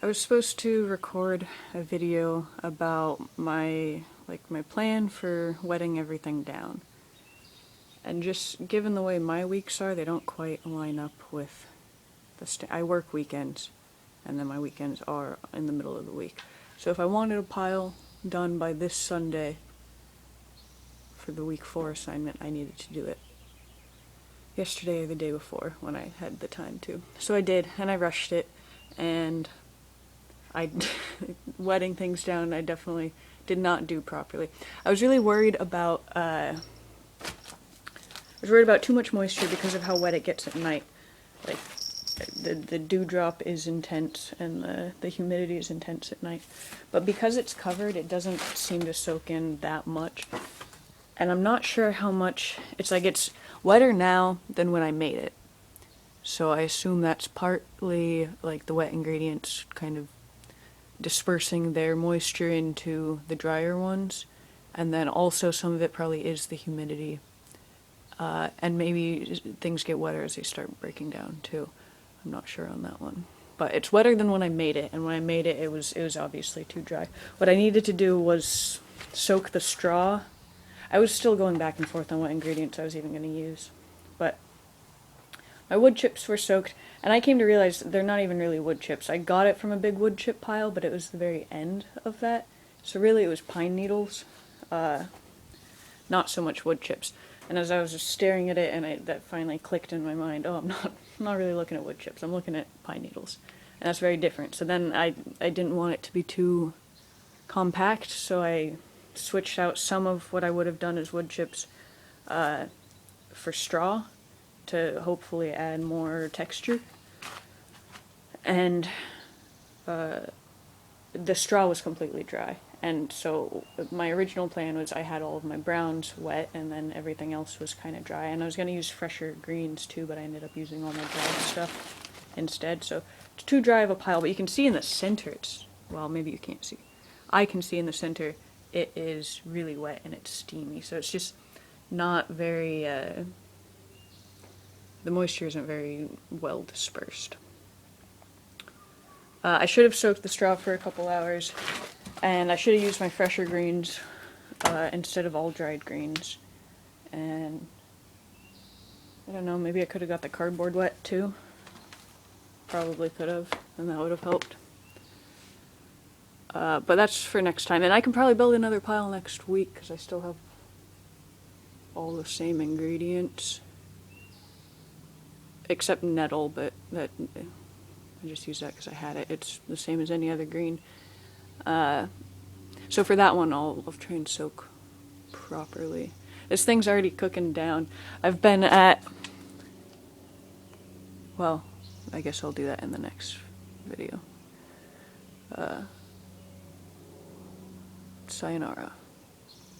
was supposed to record a video about my plan for wetting everything down. And just given the way my weeks are, they don't quite line up with I work weekends, and then my weekends are in the middle of the week. So if I wanted a pile done by this Sunday for the week 4 assignment, I needed to do it yesterday or the day before when I had the time to. So I did, and I rushed it, and wetting things down, I definitely did not do properly. I was really worried about too much moisture because of how wet it gets at night. Like, the dewdrop is intense and the humidity is intense at night. But because it's covered, it doesn't seem to soak in that much. And I'm not sure how much, it's wetter now than when I made it. So I assume that's partly like the wet ingredients kind of dispersing their moisture into the drier ones. And then also some of it probably is the humidity. And maybe things get wetter as they start breaking down too. I'm not sure on that one. But it's wetter than when I made it, and when I made it, it was obviously too dry. What I needed to do was soak the straw. I was still going back and forth on what ingredients I was even going to use. But my wood chips were soaked, and I came to realize they're not even really wood chips. I got it from a big wood chip pile, but it was the very end of that. So really it was pine needles, not so much wood chips. And as I was just staring at it, and that finally clicked in my mind, oh, I'm not really looking at wood chips, I'm looking at pine needles. And that's very different. So then I didn't want it to be too compact, so I switched out some of what I would have done as wood chips for straw to hopefully add more texture. And the straw was completely dry. And so my original plan was I had all of my browns wet and then everything else was kind of dry. And I was going to use fresher greens too, but I ended up using all my dried stuff instead. So it's too dry of a pile, but you can see in the center well, maybe you can't see. I can see in the center it is really wet and it's steamy. So it's just not very, the moisture isn't very well dispersed. I should have soaked the straw for a couple hours. And I should have used my fresher greens instead of all dried greens. And I don't know, maybe I could have got the cardboard wet too. Probably could have, and that would have helped. But that's for next time. And I can probably build another pile next week because I still have all the same ingredients. Except nettle, but I just used that because I had it. It's the same as any other green. So for that one, I'll try and soak properly. This thing's already cooking down. I've been at, well, I guess I'll do that in the next video. Sayonara.